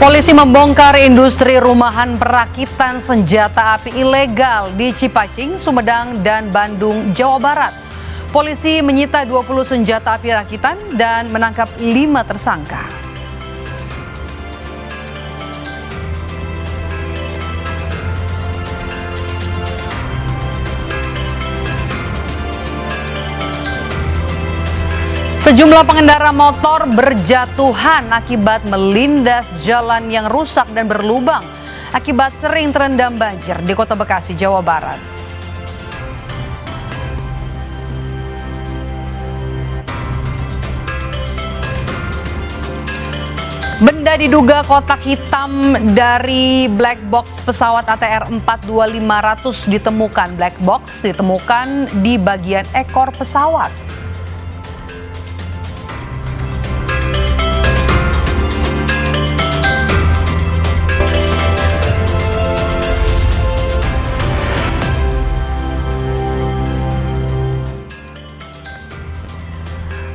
Polisi membongkar industri rumahan perakitan senjata api ilegal di Cipacing, Sumedang, dan Bandung, Jawa Barat. Polisi menyita 20 senjata api rakitan dan menangkap 5 tersangka. Sejumlah pengendara motor berjatuhan akibat melindas jalan yang rusak dan berlubang akibat sering terendam banjir di Kota Bekasi, Jawa Barat. Benda diduga kotak hitam dari black box pesawat ATR 42500 ditemukan. Black box ditemukan di bagian ekor pesawat.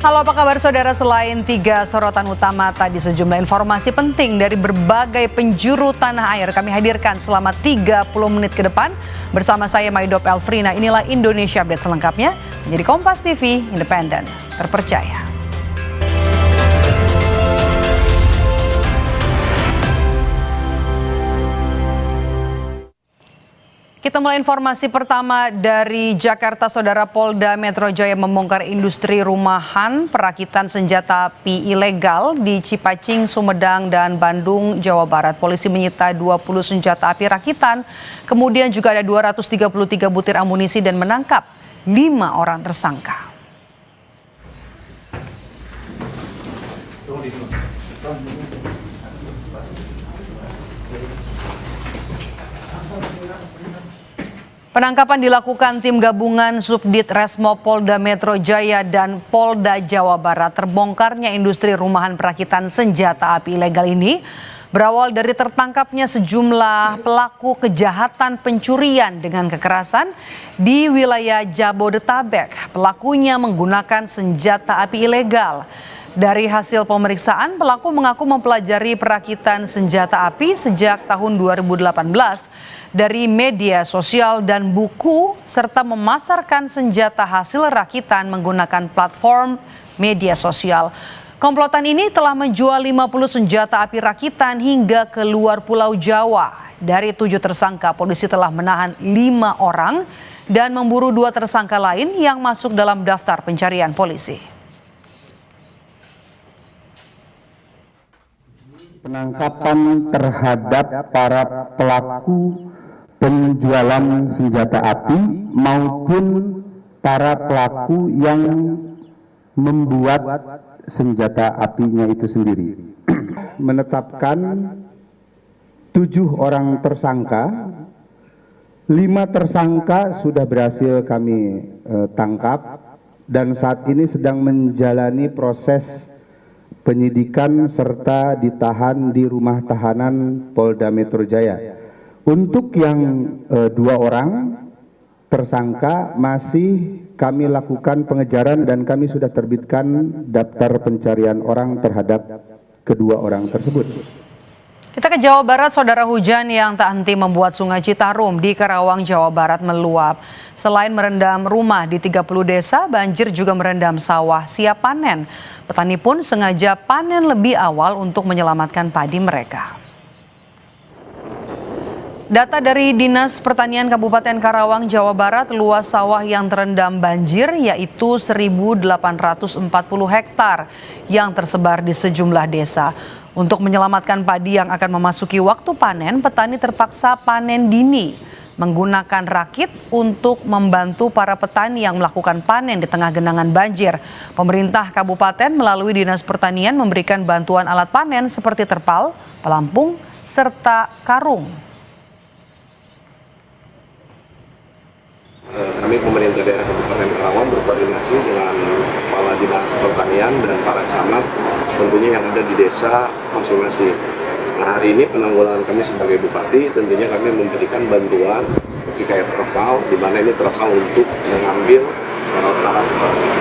Halo, apa kabar saudara? Selain 3 sorotan utama tadi, sejumlah informasi penting dari berbagai penjuru tanah air kami hadirkan selama 30 menit ke depan bersama saya Maidop Elfrina. Inilah Indonesia Update selengkapnya menjadi Kompas TV, independen, terpercaya. Kita mulai informasi pertama dari Jakarta. Saudara, Polda Metro Jaya membongkar industri rumahan perakitan senjata api ilegal di Cipacing, Sumedang, dan Bandung, Jawa Barat. Polisi menyita 20 senjata api rakitan, kemudian juga ada 233 butir amunisi dan menangkap 5 orang tersangka. Penangkapan dilakukan tim gabungan Subdit Resmo Polda Metro Jaya dan Polda Jawa Barat. Terbongkarnya industri rumahan perakitan senjata api ilegal ini berawal dari tertangkapnya sejumlah pelaku kejahatan pencurian dengan kekerasan di wilayah Jabodetabek. Pelakunya menggunakan senjata api ilegal. Dari hasil pemeriksaan, pelaku mengaku mempelajari perakitan senjata api sejak tahun 2018 dari media sosial dan buku, serta memasarkan senjata hasil rakitan menggunakan platform media sosial. Komplotan ini telah menjual 50 senjata api rakitan hingga ke luar Pulau Jawa. Dari 7 tersangka, polisi telah menahan 5 orang dan memburu 2 tersangka lain yang masuk dalam daftar pencarian polisi. Penangkapan terhadap para pelaku penjualan senjata api maupun para pelaku yang membuat senjata apinya itu sendiri. Menetapkan 7 orang tersangka, 5 tersangka sudah berhasil kami tangkap dan saat ini sedang menjalani proses penyidikan serta ditahan di rumah tahanan Polda Metro Jaya. Untuk yang 2 orang tersangka masih kami lakukan pengejaran dan kami sudah terbitkan daftar pencarian orang terhadap kedua orang tersebut. Kita ke Jawa Barat, saudara. Hujan yang tak henti membuat Sungai Citarum di Karawang, Jawa Barat meluap. Selain merendam rumah di 30 desa, banjir juga merendam sawah siap panen. Petani pun sengaja panen lebih awal untuk menyelamatkan padi mereka. Data dari Dinas Pertanian Kabupaten Karawang, Jawa Barat, luas sawah yang terendam banjir yaitu 1.840 hektar yang tersebar di sejumlah desa. Untuk menyelamatkan padi yang akan memasuki waktu panen, petani terpaksa panen dini menggunakan rakit untuk membantu para petani yang melakukan panen di tengah genangan banjir. Pemerintah kabupaten melalui Dinas Pertanian memberikan bantuan alat panen seperti terpal, pelampung, serta karung. Kami pemerintah daerah Kabupaten Karawang berkoordinasi dengan Kepala Dinas Pertanian dan para camat tentunya yang ada di desa masing-masing. Nah, hari ini penanggulangan kami sebagai bupati tentunya kami memberikan bantuan seperti kayak terpal, di mana ini terpal untuk mengambil taraf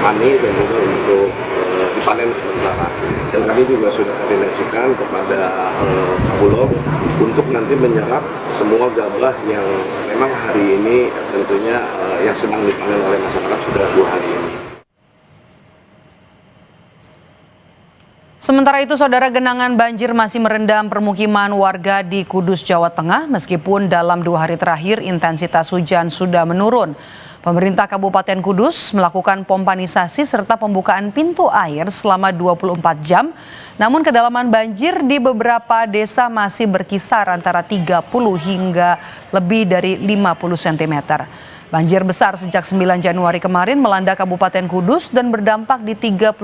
pani dan juga untuk dipanen sementara. Dan kami juga sudah koordinasikan kepada Bulog untuk nanti menyerap semua gabah yang memang hari ini tentunya yang sedang dipanen oleh masyarakat sudah 2 hari ini. Sementara itu, saudara, genangan banjir masih merendam permukiman warga di Kudus, Jawa Tengah, meskipun dalam 2 hari terakhir intensitas hujan sudah menurun. Pemerintah Kabupaten Kudus melakukan pompanisasi serta pembukaan pintu air selama 24 jam, namun kedalaman banjir di beberapa desa masih berkisar antara 30 hingga lebih dari 50 cm. Banjir besar sejak 9 Januari kemarin melanda Kabupaten Kudus dan berdampak di 38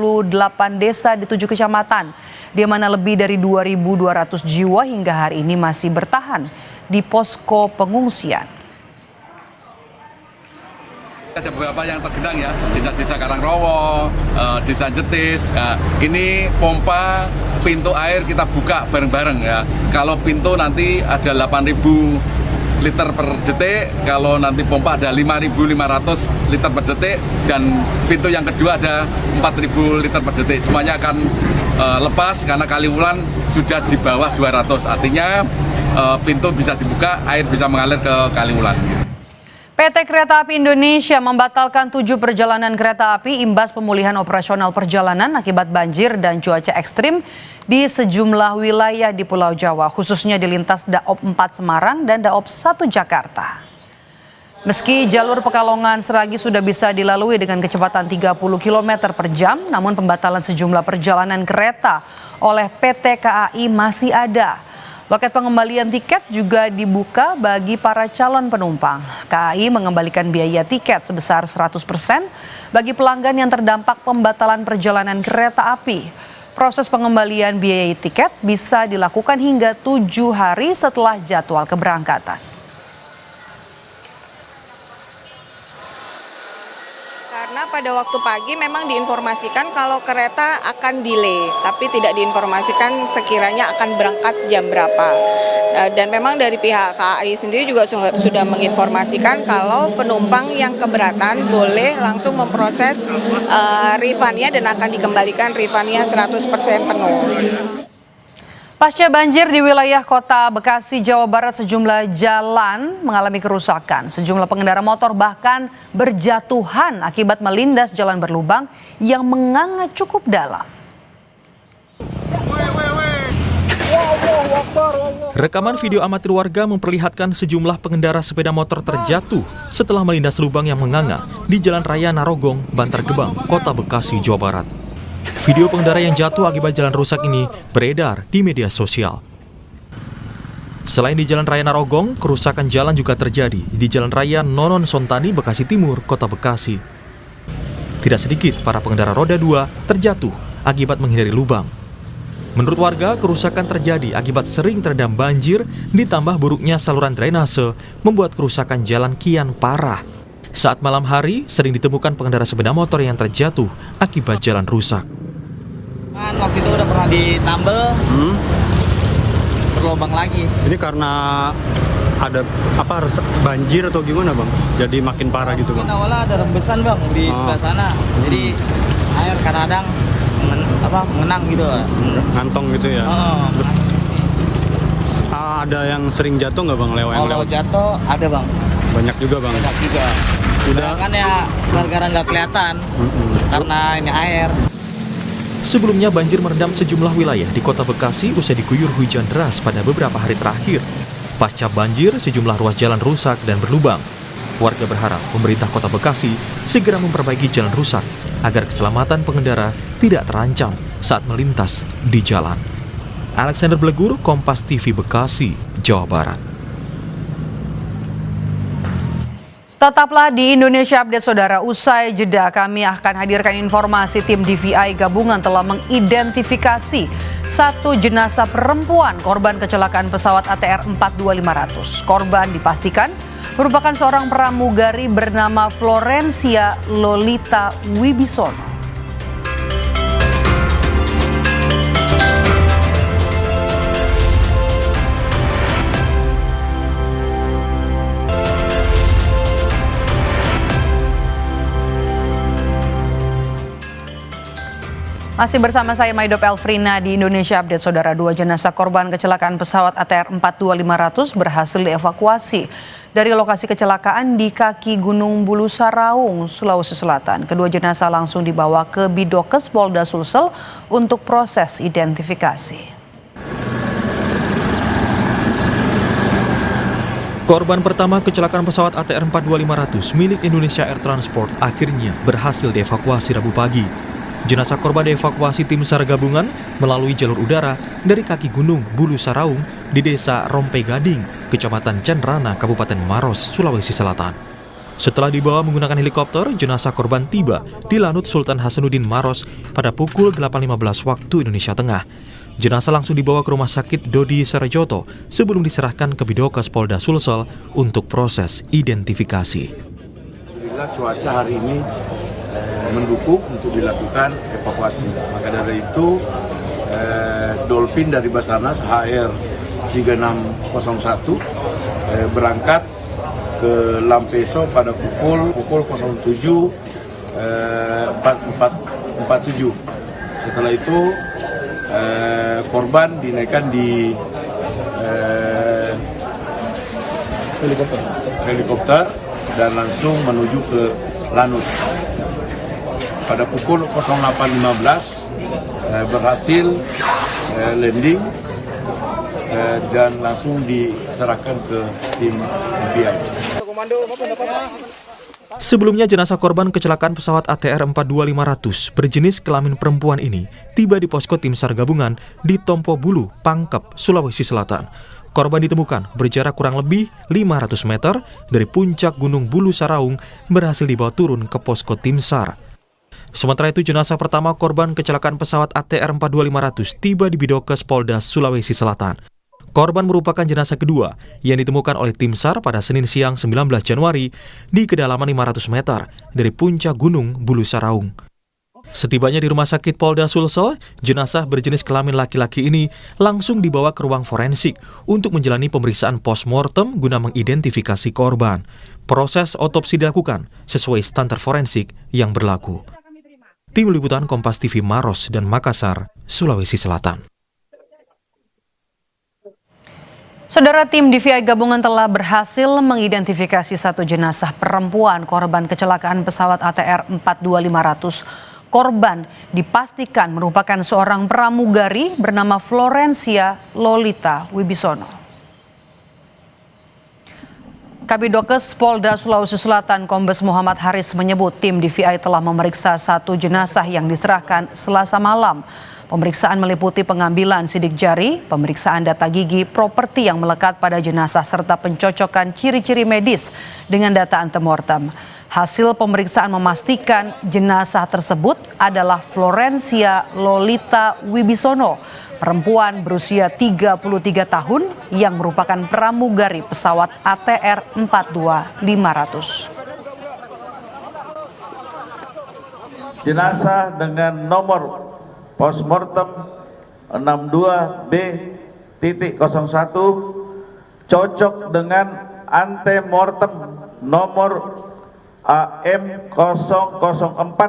desa di 7 kecamatan, di mana lebih dari 2.200 jiwa hingga hari ini masih bertahan di posko pengungsian. Ada beberapa yang tergenang ya, desa-desa Karangrowo, desa Jetis. Ini pompa pintu air kita buka bareng-bareng ya. Kalau pintu nanti ada 8.000 liter per detik, kalau nanti pompa ada 5.500 liter per detik, dan pintu yang kedua ada 4.000 liter per detik. Semuanya akan lepas karena Kaliwulan sudah di bawah 200, artinya pintu bisa dibuka, air bisa mengalir ke Kaliwulan. PT Kereta Api Indonesia membatalkan 7 perjalanan kereta api imbas pemulihan operasional perjalanan akibat banjir dan cuaca ekstrim di sejumlah wilayah di Pulau Jawa, khususnya di lintas Daop 4 Semarang dan Daop 1 Jakarta. Meski jalur Pekalongan Seragi sudah bisa dilalui dengan kecepatan 30 km per jam, namun pembatalan sejumlah perjalanan kereta oleh PT KAI masih ada. Loket pengembalian tiket juga dibuka bagi para calon penumpang. KAI mengembalikan biaya tiket sebesar 100% bagi pelanggan yang terdampak pembatalan perjalanan kereta api. Proses pengembalian biaya tiket bisa dilakukan hingga 7 hari setelah jadwal keberangkatan. Karena pada waktu pagi memang diinformasikan kalau kereta akan delay, tapi tidak diinformasikan sekiranya akan berangkat jam berapa. Dan memang dari pihak KAI sendiri juga sudah menginformasikan kalau penumpang yang keberatan boleh langsung memproses refund-nya dan akan dikembalikan refund-nya 100% penuh. Pasca banjir di wilayah Kota Bekasi, Jawa Barat, sejumlah jalan mengalami kerusakan. Sejumlah pengendara motor bahkan berjatuhan akibat melindas jalan berlubang yang menganga cukup dalam. Rekaman video amatir warga memperlihatkan sejumlah pengendara sepeda motor terjatuh setelah melindas lubang yang menganga di Jalan Raya Narogong, Bantar Gebang, Kota Bekasi, Jawa Barat. Video pengendara yang jatuh akibat jalan rusak ini beredar di media sosial. Selain di Jalan Raya Narogong, kerusakan jalan juga terjadi di Jalan Raya Nonon Sontani, Bekasi Timur, Kota Bekasi. Tidak sedikit para pengendara roda 2 terjatuh akibat menghindari lubang. Menurut warga, kerusakan terjadi akibat sering terendam banjir ditambah buruknya saluran drainase membuat kerusakan jalan kian parah. Saat malam hari, sering ditemukan pengendara sepeda motor yang terjatuh akibat jalan rusak. Waktu itu udah pernah ditambel, berlubang lagi. Ini karena ada banjir atau gimana bang? Jadi makin parah gitu bang? Awalnya ada rembesan bang di sebelah sana, jadi air kadang-kadang mengenang gitu. Ngantong gitu ya? Ada yang sering jatuh nggak bang lewat? Kalau jatuh ada bang. Banyak juga bang? Banyak juga. Udah kan ya gara-gara nggak kelihatan karena ini air. Sebelumnya banjir merendam sejumlah wilayah di Kota Bekasi usai diguyur hujan deras pada beberapa hari terakhir. Pasca banjir, sejumlah ruas jalan rusak dan berlubang. Warga berharap pemerintah Kota Bekasi segera memperbaiki jalan rusak agar keselamatan pengendara tidak terancam saat melintas di jalan. Alexander Blegur, Kompas TV Bekasi, Jawa Barat. Tetaplah di Indonesia Update, saudara. Usai jeda kami akan hadirkan informasi tim DVI gabungan telah mengidentifikasi 1 jenazah perempuan korban kecelakaan pesawat ATR 42500. Korban dipastikan merupakan seorang pramugari bernama Florencia Lolita Wibisono. Masih bersama saya Maidop Elfrina di Indonesia Update, Saudara. 2 jenazah korban kecelakaan pesawat ATR 42500 berhasil dievakuasi dari lokasi kecelakaan di kaki Gunung Bulu Saraung, Sulawesi Selatan. Kedua jenazah langsung dibawa ke Bidokes Polda Sulsel untuk proses identifikasi. Korban pertama kecelakaan pesawat ATR 42500 milik Indonesia Air Transport akhirnya berhasil dievakuasi Rabu pagi. Jenazah korban dievakuasi tim SAR gabungan melalui jalur udara dari kaki Gunung Bulu Saraung di Desa Rompe Gading, Kecamatan Cenrana, Kabupaten Maros, Sulawesi Selatan. Setelah dibawa menggunakan helikopter, jenazah korban tiba di Lanut Sultan Hasanuddin Maros pada pukul 8.15 waktu Indonesia Tengah. Jenazah langsung dibawa ke Rumah Sakit Dodi Sarajoto sebelum diserahkan ke Bidokes Polda Sulsel untuk proses identifikasi. Alhamdulillah cuaca hari ini mendukung untuk dilakukan evakuasi. Maka dari itu Dolphin dari Basarnas HR 3601 berangkat ke Lampeso pada pukul 07.47. Setelah itu korban dinaikkan di helikopter dan langsung menuju ke Lanut. Pada pukul 08.15 berhasil landing dan langsung diserahkan ke tim FBI. Sebelumnya jenazah korban kecelakaan pesawat ATR 42500 berjenis kelamin perempuan ini tiba di posko tim SAR gabungan di Tompo Bulu, Pangkep, Sulawesi Selatan. Korban ditemukan berjarak kurang lebih 500 meter dari puncak Gunung Bulu Saraung, berhasil dibawa turun ke posko tim SAR. Sementara itu jenazah pertama korban kecelakaan pesawat ATR 42500 tiba di Bidokes Polda Sulawesi Selatan. Korban merupakan jenazah kedua yang ditemukan oleh tim SAR pada Senin siang 19 Januari di kedalaman 500 meter dari puncak Gunung Bulu Saraung. Setibanya di Rumah Sakit Polda Sulsel, jenazah berjenis kelamin laki-laki ini langsung dibawa ke ruang forensik untuk menjalani pemeriksaan postmortem guna mengidentifikasi korban. Proses otopsi dilakukan sesuai standar forensik yang berlaku. Tim Liputan Kompas TV Maros dan Makassar, Sulawesi Selatan. Saudara, tim DVI gabungan telah berhasil mengidentifikasi 1 jenazah perempuan korban kecelakaan pesawat ATR 42500. Korban dipastikan merupakan seorang pramugari bernama Florencia Lolita Wibisono. Kabidokes Polda Sulawesi Selatan Kombes Muhammad Haris menyebut tim DVI telah memeriksa 1 jenazah yang diserahkan Selasa malam. Pemeriksaan meliputi pengambilan sidik jari, pemeriksaan data gigi, properti yang melekat pada jenazah serta pencocokan ciri-ciri medis dengan data antemortem. Hasil pemeriksaan memastikan jenazah tersebut adalah Florencia Lolita Wibisono, perempuan berusia 33 tahun yang merupakan pramugari pesawat ATR 42500. Jenazah dengan nomor postmortem 62B.01 cocok dengan antemortem nomor AM004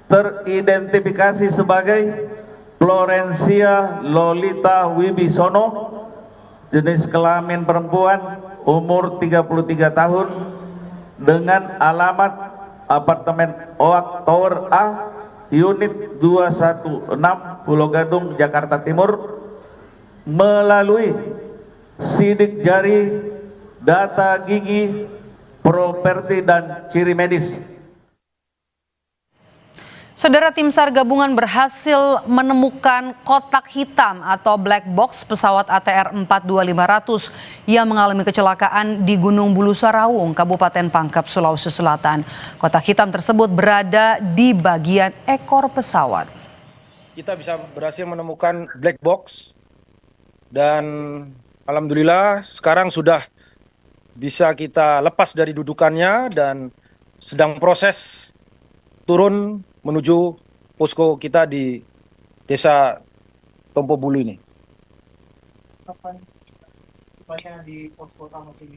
teridentifikasi sebagai Florencia Lolita Wibisono, jenis kelamin perempuan, umur 33 tahun, dengan alamat apartemen Oak Tower A, Unit 216, Pulau Gadung, Jakarta Timur, melalui sidik jari, data gigi, properti, dan ciri medis. Saudara, tim SAR gabungan berhasil menemukan kotak hitam atau black box pesawat ATR 42500 yang mengalami kecelakaan di Gunung Bulu Saraung, Kabupaten Pangkep, Sulawesi Selatan. Kotak hitam tersebut berada di bagian ekor pesawat. Kita bisa berhasil menemukan black box dan alhamdulillah sekarang sudah bisa kita lepas dari dudukannya dan sedang proses turun menuju posko kita di Desa Tompo Bulu ini. Kapan di posko utama sini?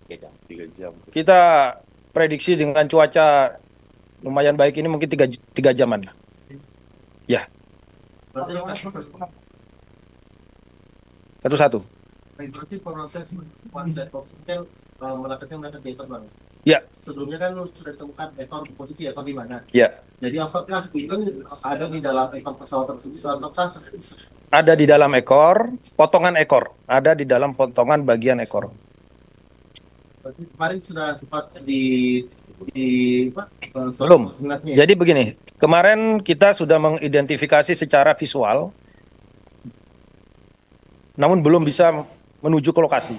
3 jam. Kita prediksi dengan cuaca lumayan baik ini mungkin 3 jaman lah. Ya. Satu-satu. Berarti proses melakukan mereka di ekor bang. Ya. Sebelumnya kan sudah ditemukan ekor posisi ekor di mana? Ya. Jadi apakah itu ada di dalam ekor pesawat tersebut atau Ada di dalam ekor, potongan ekor. Ada di dalam potongan bagian ekor. Berarti kemarin sudah sempat Belum. Jadi begini, kemarin kita sudah mengidentifikasi secara visual, namun belum bisa menuju ke lokasi.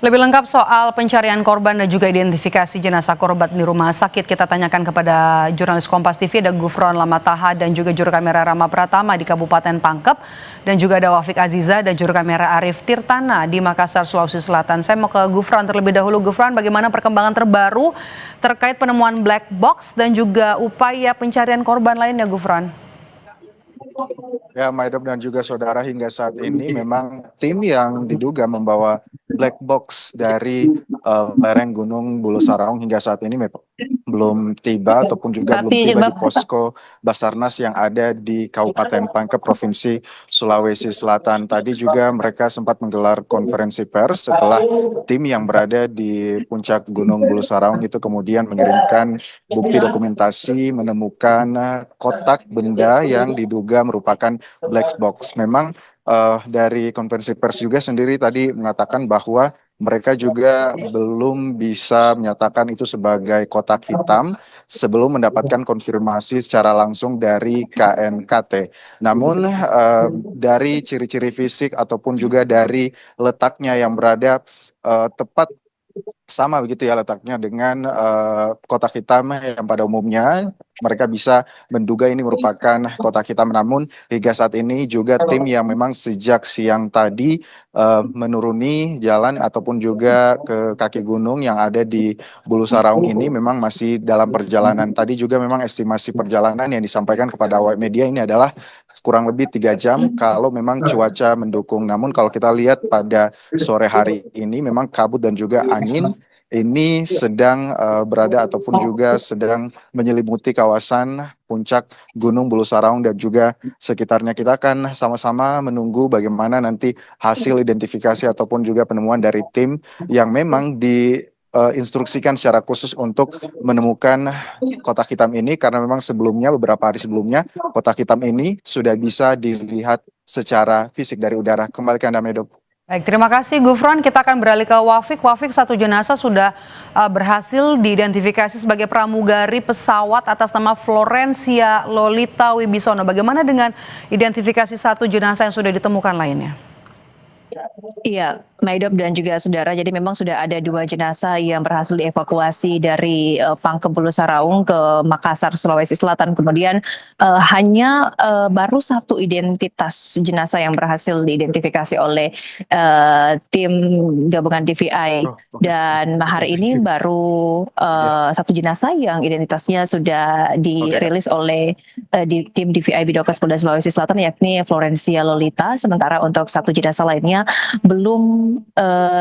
Lebih lengkap soal pencarian korban dan juga identifikasi jenazah korban di rumah sakit kita tanyakan kepada jurnalis Kompas TV, ada Gufron Lamataha dan juga juru kamera Rama Pratama di Kabupaten Pangkep, dan juga ada Wafik Aziza dan juru kamera Arif Tirtana di Makassar, Sulawesi Selatan. Saya mau ke Gufron terlebih dahulu. Gufron, bagaimana perkembangan terbaru terkait penemuan black box dan juga upaya pencarian korban lainnya, Gufron? Ya, Maidop dan juga saudara, hingga saat ini memang tim yang diduga membawa black box dari lereng Gunung Bulu Saraung hingga saat ini belum tiba ataupun juga belum tiba di posko Basarnas yang ada di Kabupaten Pangkep, Provinsi Sulawesi Selatan. Tadi juga mereka sempat menggelar konferensi pers setelah tim yang berada di puncak Gunung Bulu Saraung itu kemudian mengirimkan bukti dokumentasi menemukan kotak benda yang diduga merupakan black box. Memang dari konferensi pers juga sendiri tadi mengatakan bahwa mereka juga belum bisa menyatakan itu sebagai kotak hitam sebelum mendapatkan konfirmasi secara langsung dari KNKT. Namun dari ciri-ciri fisik ataupun juga dari letaknya yang berada tepat sama begitu ya letaknya dengan kotak hitam yang pada umumnya mereka bisa menduga ini merupakan kotak hitam. Namun hingga saat ini juga tim yang memang sejak siang tadi menuruni jalan ataupun juga ke kaki gunung yang ada di Bulu Saraung ini memang masih dalam perjalanan. Tadi juga memang estimasi perjalanan yang disampaikan kepada awak media ini adalah kurang lebih 3 jam kalau memang cuaca mendukung. Namun kalau kita lihat pada sore hari ini memang kabut dan juga angin ini sedang berada ataupun juga sedang menyelimuti kawasan puncak Gunung Bulu Saraung dan juga sekitarnya. Kita akan sama-sama menunggu bagaimana nanti hasil identifikasi ataupun juga penemuan dari tim yang memang diinstruksikan secara khusus untuk menemukan kotak hitam ini, karena memang sebelumnya, beberapa hari sebelumnya, kotak hitam ini sudah bisa dilihat secara fisik dari udara. Kembali ke Anda, Medop. Baik, terima kasih Gufron. Kita akan beralih ke Wafik. Wafik, satu jenazah sudah berhasil diidentifikasi sebagai pramugari pesawat atas nama Florencia Lolita Wibisono. Bagaimana dengan identifikasi satu jenazah yang sudah ditemukan lainnya? Iya, Maidop dan juga saudara, jadi memang sudah ada 2 jenazah yang berhasil dievakuasi dari Pangkep Bulu Saraung ke Makassar, Sulawesi Selatan. Kemudian hanya baru 1 identitas jenazah yang berhasil diidentifikasi oleh tim gabungan DVI. Dan hari ini baru 1 jenazah yang identitasnya sudah dirilis oleh di tim DVI Bidokes Polda Sulawesi Selatan, yakni Florencia Lolita. Sementara untuk 1 jenazah lainnya belum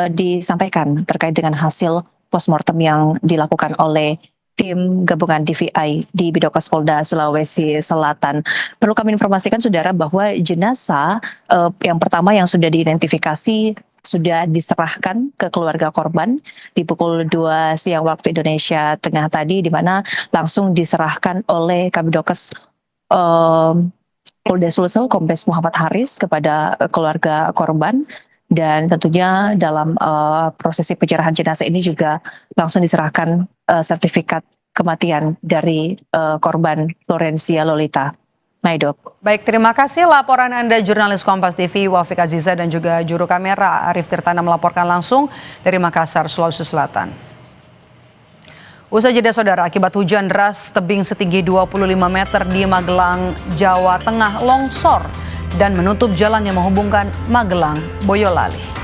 disampaikan terkait dengan hasil postmortem yang dilakukan oleh tim gabungan DVI di Bidokes Polda Sulawesi Selatan. Perlu kami informasikan saudara bahwa jenazah yang pertama yang sudah diidentifikasi sudah diserahkan ke keluarga korban di pukul 2 siang waktu Indonesia Tengah tadi, di mana langsung diserahkan oleh Kabidokes Polda Sulsel Kombes Muhammad Haris kepada keluarga korban. Dan tentunya dalam prosesi penyerahan jenazah ini juga langsung diserahkan sertifikat kematian dari korban Florencia Lolita. Maidop. Baik, terima kasih laporan Anda jurnalis Kompas TV Wafik Aziza dan juga juru kamera Arif Tirtana melaporkan langsung dari Makassar, Sulawesi Selatan. Usai jeda saudara, akibat hujan deras tebing setinggi 25 meter di Magelang, Jawa Tengah longsor dan menutup jalan yang menghubungkan Magelang, Boyolali.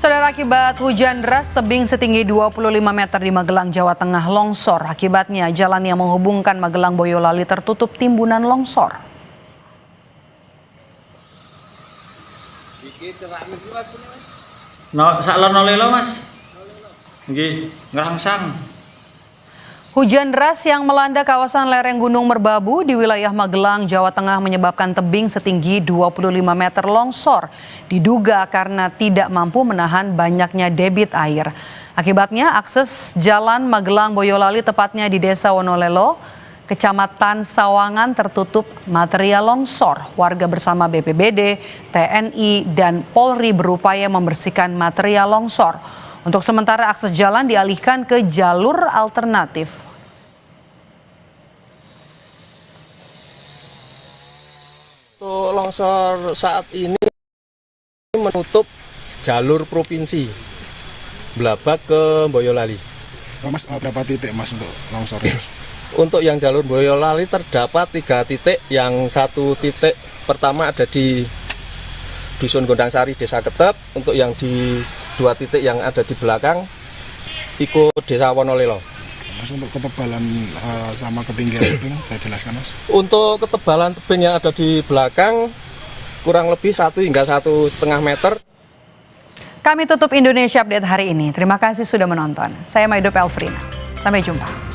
Saudara, akibat hujan deras tebing setinggi 25 meter di Magelang, Jawa Tengah longsor. Akibatnya jalan yang menghubungkan Magelang, Boyolali tertutup timbunan longsor. Saklon lelo Mas. Nggih, ngerangsang. Hujan deras yang melanda kawasan lereng Gunung Merbabu di wilayah Magelang, Jawa Tengah menyebabkan tebing setinggi 25 meter longsor. Diduga karena tidak mampu menahan banyaknya debit air. Akibatnya akses jalan Magelang Boyolali tepatnya di Desa Wonolelo, Kecamatan Sawangan tertutup material longsor. Warga bersama BPBD, TNI, dan Polri berupaya membersihkan material longsor. Untuk sementara akses jalan dialihkan ke jalur alternatif. Untuk longsor saat ini menutup jalur provinsi Blabak ke Boyolali. Mas, berapa titik Mas untuk longsor? Untuk yang jalur Boyolali terdapat 3 titik. Yang 1 titik pertama ada di Dusun Gondangsari, Desa Ketep. Untuk yang di 2 titik yang ada di belakang ikut Desa Wonolelo. Mas, untuk ketebalan sama ketinggian tebing saya jelaskan Mas. Untuk ketebalan tebing yang ada di belakang kurang lebih 1 hingga 1,5 meter. Kami tutup Indonesia Update hari ini. Terima kasih sudah menonton. Saya Maido Pelfrina. Sampai jumpa.